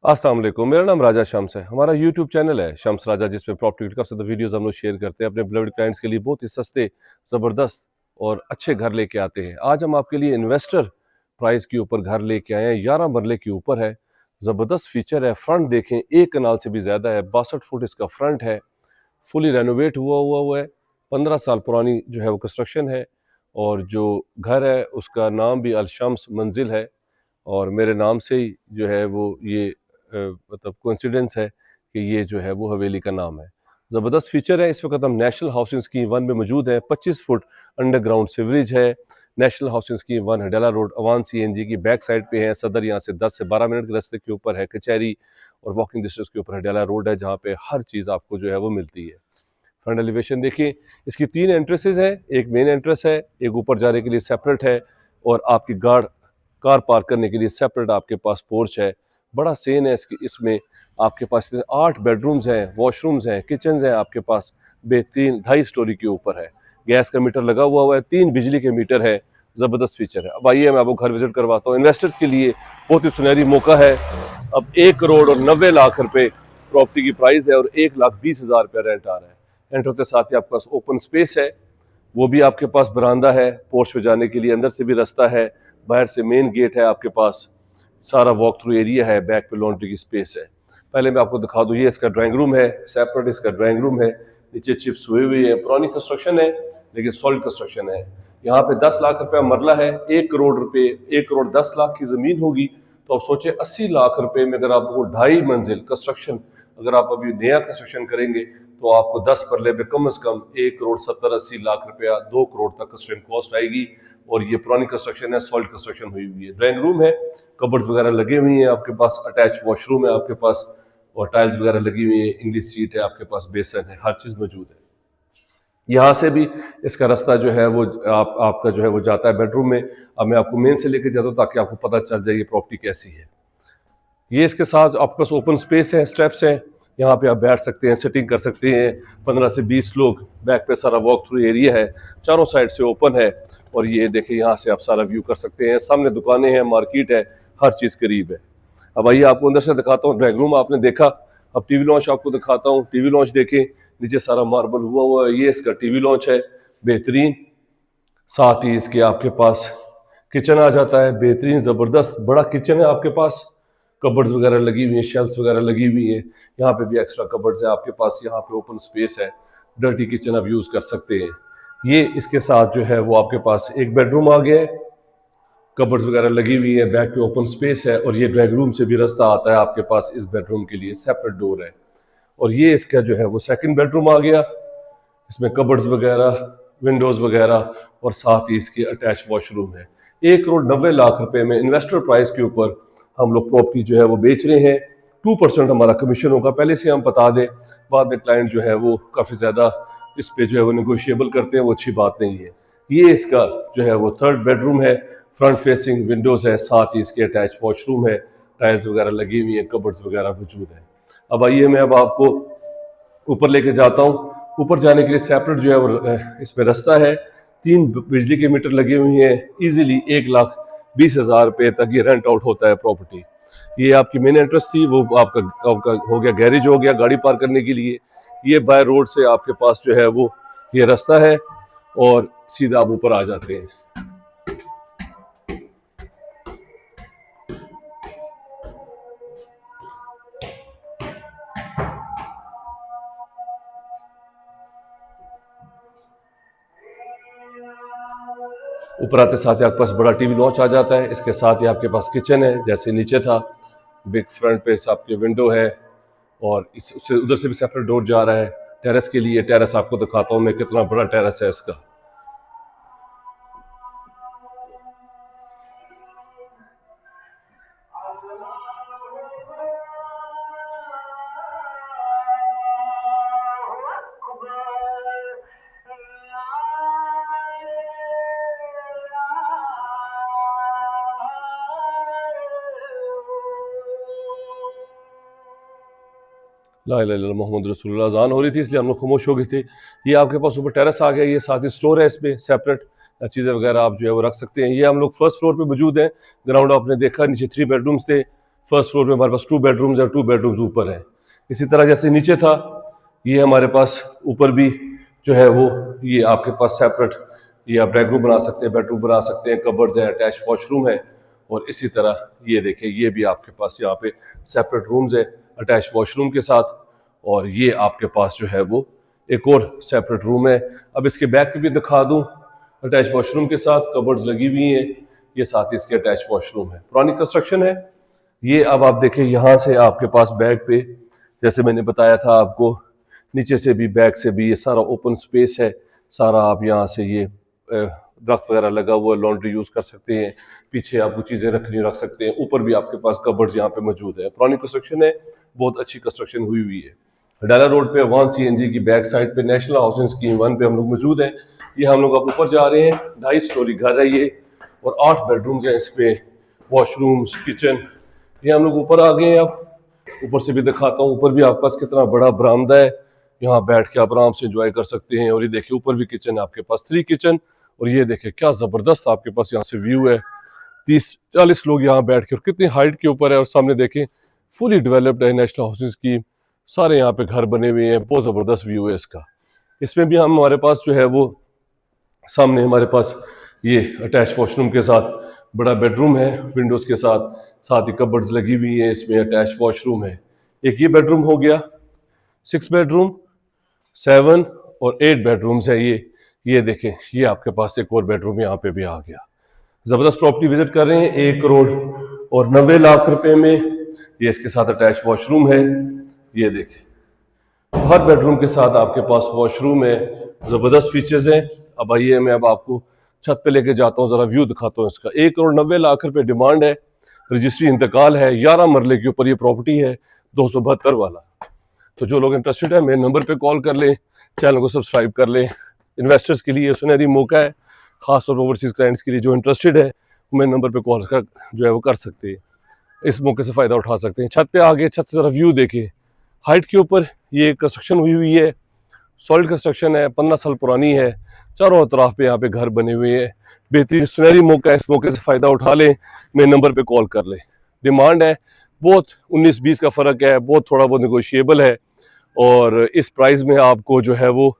अस्सलाम वालेकुम। मेरा नाम राजा शम्स है। हमारा यूट्यूब चैनल है शम्स राजा, जिसमें प्रॉपर्टी का वीडियोस हम लोग शेयर करते हैं अपने बिलव्ड क्लाइंट्स के लिए। बहुत ही सस्ते, ज़बरदस्त और अच्छे घर लेके आते हैं। आज हम आपके लिए इन्वेस्टर प्राइस के ऊपर घर लेके आए हैं। 11 मरले के ऊपर है, ज़बरदस्त फीचर है। फ्रंट देखें, 1 कनाल से भी ज़्यादा है। 62 फुट इसका फ्रंट है। फुली रेनोवेट हुआ है। 15 साल पुरानी जो है वो कंस्ट्रक्शन है। और जो घर है उसका नाम भी अल शम्स मंजिल है। और मेरे नाम से ही जो है वो ये मतलब कोइंसिडेंस है कि ये जो है वो हवेली का नाम है। ज़बरदस्त फीचर है। इस वक्त हम नेशनल हाउसिंग स्कीम 1 में मौजूद है। 25 फुट अंडरग्राउंड सीवरेज है। National housing scheme 1 Hadela road अवान CNG की बैक साइड पे है। सदर यहाँ से 10 से 12 मिनट के रास्ते के ऊपर है। कचहरी और वॉकिंग डिस्टेंस के ऊपर हडेला रोड है, जहाँ पे हर चीज़ आपको जो है वो मिलती है। फ्रंट एलिवेशन देखिए, इसकी 3 एंट्रेंसेज हैं। एक मेन एंट्रेंस है, एक ऊपर जाने के लिए सेपरेट है, और आपकी कार पार्क करने के लिए सेपरेट आपके पास पोर्च है। बड़ा सेन है इसमें आपके पास 8 बेडरूम्स हैं, वॉशरूम्स हैं, किचन्स हैं आपके पास। बेहतरीन 2.5 स्टोरी के ऊपर है। गैस का मीटर लगा हुआ है, 3 बिजली के मीटर है। ज़बरदस्त फीचर है। अब आइए मैं आपको घर विजिट करवाता हूँ। इन्वेस्टर्स के लिए बहुत ही सुनहरी मौका है। अब 1 करोड़ और 90 लाख रुपए प्रॉपर्टी की प्राइस है और 1,20,000 रुपया रेंट आ रहा है। एंटर होते साथ ही आपके पास ओपन स्पेस है, वो भी आपके पास बरामदा है। पोर्च पे जाने के लिए अंदर से भी रास्ता है, बाहर से मेन गेट है आपके पास। सारा वॉक थ्रू एरिया है, बैक पे लॉन्ड्री की स्पेस है। पहले मैं आपको दिखा दूँ, ये इसका ड्राइंग रूम है, सेपरेट इसका ड्राइंग रूम है। नीचे चिप्स हुए हुए हैं। पुरानी कंस्ट्रक्शन है लेकिन सॉलिड कंस्ट्रक्शन है। यहाँ पे 10 लाख रुपया मरला है। 1 करोड़ रुपए, 1 करोड़ 10 लाख की जमीन होगी तो आप सोचे 80 लाख रुपए में अगर आपको 2.5 मंजिल कंस्ट्रक्शन, अगर आप अभी नया कंस्ट्रक्शन करेंगे तो आपको 10 परले पे कम से कम 1 करोड़ 70-80 लाख रुपया, 2 करोड़ तक कंस्ट्रक्शन कॉस्ट आएगी। और ये पुरानी कंस्ट्रक्शन है, सॉलिड कंस्ट्रक्शन हुई हुई है। ड्राइंग रूम है, कबर्ड्स वगैरह लगे हुई हैं आपके पास, अटैच वॉशरूम है आपके पास, और टाइल्स वगैरह लगी हुई है, इंग्लिश सीट है आपके पास, बेसन है, हर चीज़ मौजूद है। यहाँ से भी इसका रास्ता जो है वो आपका जो है वो जाता है बेडरूम में। अब मैं आपको मेन से लेके जाता हूँ ताकि आपको पता चल जाए ये प्रॉपर्टी कैसी है। ये इसके साथ आपके पास ओपन स्पेस है, स्टेप्स हैं, यहाँ पे आप बैठ सकते हैं, सिटिंग कर सकते हैं। 15 से 20 लोग। बैक पे सारा वॉक थ्रू एरिया है, चारों साइड से ओपन है। और ये देखिए, यहाँ से आप सारा व्यू कर सकते हैं। सामने दुकानें हैं, मार्केट है, हर चीज़ करीब है। अब आइए आपको अंदर से दिखाता हूँ। ड्राइंग रूम आपने देखा, अब टीवी लॉन्च आपको दिखाता हूँ। टीवी लॉन्च देखें, नीचे सारा मार्बल हुआ है। ये इसका टीवी लॉन्च है, बेहतरीन। साथ ही इसके आपके पास किचन आ जाता है, बेहतरीन ज़बरदस्त बड़ा किचन है आपके पास। कबर्ड्स वगैरह लगी हुई हैं, शेल्फ्स वगैरह लगी हुई हैं। यहाँ पे भी एक्स्ट्रा कबर्ड्स है आपके पास। यहाँ पे ओपन स्पेस है, डर्टी किचन आप यूज़ कर सकते हैं। ये इसके साथ जो है वो आपके पास एक बेडरूम आ गया है, कबर्ड्स वगैरह लगी हुई है, बैक पे ओपन स्पेस है। और ये ड्राइंग रूम से भी रास्ता आता है आपके पास। इस बेडरूम के लिए सेपरेट डोर है। और ये इसका जो है वो सेकंड बेडरूम आ गया। इसमें कबर्ड्स वगैरह, विंडोज़ वगैरह, और साथ ही इसके अटैच वॉशरूम है। 1 करोड़ 90 लाख रुपए में इन्वेस्टर प्राइस के ऊपर हम लोग प्रॉपर्टी जो है वो बेच रहे हैं। 2% हमारा कमीशन होगा, पहले से हम बता दें। बाद में क्लाइंट जो है वो काफ़ी ज़्यादा इस पे जो है वो नेगोशिएबल करते हैं, वो अच्छी बात नहीं है। ये इसका जो है वो थर्ड बेडरूम है। फ्रंट फेसिंग विंडोज़ है, साथ ही इसके अटैच वॉशरूम है, टाइल्स वगैरह लगी हुई हैं, कबर्ड्स वगैरह मौजूद है। अब आइए मैं अब आपको ऊपर लेके जाता हूँ। ऊपर जाने के लिए सेपरेट जो है वो इसमें रास्ता है। 3 बिजली के मीटर लगे हुए हैं। इजीली 1,20,000 रुपये तक ये रेंट आउट होता है प्रॉपर्टी। ये आपकी मेन एंट्रेंस थी, वो आपका हो गया गैरेज, हो गया गाड़ी पार्क करने के लिए। ये बाय रोड से आपके पास जो है वो ये रास्ता है, और सीधा आप ऊपर आ जाते हैं। ऊपर आते साथ ही आपके पास बड़ा टीवी लॉन्च आ जाता है। इसके साथ ही आपके पास किचन है, जैसे नीचे था। बिग फ्रंट पे आपके विंडो है, और इससे उधर से भी सेपरेट डोर जा रहा है टेरेस के लिए। टेरेस आपको दिखाता हूँ मैं, कितना बड़ा टेरेस है इसका। ला इलाहा इल्लल्लाह मोहम्मद रसूलुल्लाह अज़ान हो रही थी, इसलिए हम लोग खामोश हो गए थे। ये आपके पास ऊपर टेरेस आ गया। ये साथ ही स्टोर है, इसमें सेपरेट चीज़ें वगैरह आप जो है वो रख सकते हैं। ये हम लोग फर्स्ट फ्लोर पे मौजूद हैं। ग्राउंड आपने देखा, नीचे 3 बेडरूम्स थे, फर्स्ट फ्लोर पे हमारे पास 2 बेडरूम्स और 2 बेडरूम्स ऊपर हैं। इसी तरह जैसे नीचे था, ये हमारे पास ऊपर भी जो है वो ये आपके पास सेपरेट, ये आप ड्राइंग रूम बना सकते हैं, बेडरूम बना सकते हैं, कबर्ड्स है, अटैच वॉशरूम है। और इसी तरह ये देखें, ये भी आपके पास यहाँ पे सेपरेट रूम्स है अटैच वॉशरूम के साथ। और ये आपके पास जो है वो एक और सेपरेट रूम है। अब इसके बैक पे भी दिखा दूं, अटैच वॉशरूम के साथ कबर्ड्स लगी हुई हैं, ये साथ ही इसके अटैच वॉशरूम है। पुरानी कंस्ट्रक्शन है ये। अब आप देखें यहाँ से आपके पास बैक पे, जैसे मैंने बताया था आपको, नीचे से भी बैक से भी ये सारा ओपन स्पेस है सारा। आप यहाँ से ये दरख्त वगैरह लगा हुआ, लॉन्ड्री यूज़ कर सकते हैं, पीछे आपको चीज़ें रखनी रख सकते हैं, ऊपर भी आपके पास कबर्ड्स यहाँ पे मौजूद है। पुरानी कंस्ट्रक्शन है, बहुत अच्छी कंस्ट्रक्शन हुई हुई है। डाला रोड पे 1 CNG की बैक साइड पे नेशनल हाउसिंग स्कीम 1 पे हम लोग मौजूद हैं। ये हम लोग अब ऊपर जा रहे हैं, 2.5 स्टोरी घर है ये, और 8 बेडरूम्स हैं इसमें, वॉशरूम्स, किचन। ये हम लोग ऊपर आ गए हैं। अब ऊपर से भी दिखाता हूँ, ऊपर भी आपके पास कितना बड़ा बरामदा है, यहाँ बैठ के आप आराम से एंजॉय कर सकते हैं। और ये देखिए ऊपर भी किचन है आपके पास, 3 किचन। और ये देखिए क्या ज़बरदस्त आपके पास यहाँ से व्यू है, 30-40 लोग यहाँ बैठ के, और कितनी हाइट के ऊपर है। और सामने देखें फुली डेवलप्ड है नेशनल हाउसिंग स्कीम, सारे यहाँ पे घर बने हुए हैं, बहुत ज़बरदस्त व्यू है इसका। इसमें भी हम हमारे पास जो है वो सामने हमारे पास ये अटैच वॉशरूम के साथ बड़ा बेडरूम है विंडोज़ के साथ, साथ ही कबर्ड्स लगी हुई है, इसमें अटैच वॉशरूम है। एक ये बेडरूम हो गया, 6 बेडरूम, 7 और 8 बेडरूम्स है ये देखें, ये आपके पास एक और बेडरूम यहाँ पे भी आ गया। ज़बरदस्त प्रॉपर्टी विजिट कर रहे हैं, 1 करोड़ और 90 लाख रुपए में। ये इसके साथ अटैच वॉशरूम है, ये देखें हर बेडरूम के साथ आपके पास वॉशरूम है, ज़बरदस्त फीचर्स हैं। अब आइए मैं अब आपको छत पे लेके जाता हूँ, ज़रा व्यू दिखाता हूँ इसका। 1 करोड़ 90 लाख रुपए डिमांड है, रजिस्ट्री इंतकाल है, 11 मरले के ऊपर ये प्रॉपर्टी है, 272 वाला। तो जो लोग इंटरेस्टेड है मेरे नंबर पे कॉल कर लें, चैनल को सब्सक्राइब कर लें। इन्वेस्टर्स के लिए सुनहरी मौका है, खासतौर पर ओवरसीज क्लाइंट्स के लिए जो इंटरेस्टेड है मेरे नंबर पे कॉल कर जो है वो कर सकते हैं, इस मौके से फ़ायदा उठा सकते हैं। छत पे आगे, छत से ज़रा व्यू देखें, हाइट के ऊपर ये कंस्ट्रक्शन हुई हुई है, सॉलिड कंस्ट्रक्शन है, 15 साल पुरानी है, चारों तरफ पे यहाँ पे घर बने हुए हैं। बेहतरीन सुनहरी मौका है, इस मौके से फ़ायदा उठा लें, मेरे नंबर पे कॉल कर लें। डिमांड है बहुत, 19-20 का फ़र्क है, बहुत थोड़ा बहुत निगोशिएबल है। और इस प्राइस में आपको जो है वो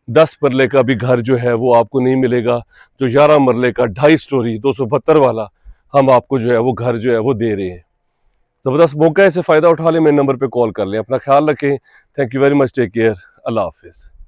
10 मरले का भी घर जो है वो आपको नहीं मिलेगा। जो 11 मरले का 2.5 स्टोरी 272 वाला हम आपको जो है वो घर जो है वो दे रहे हैं। ज़बरदस्त मौका है, इसे फ़ायदा उठा लें, मेरे नंबर पे कॉल कर लें। अपना ख्याल रखें। Thank you very much, take care, अल्लाह हाफिज़।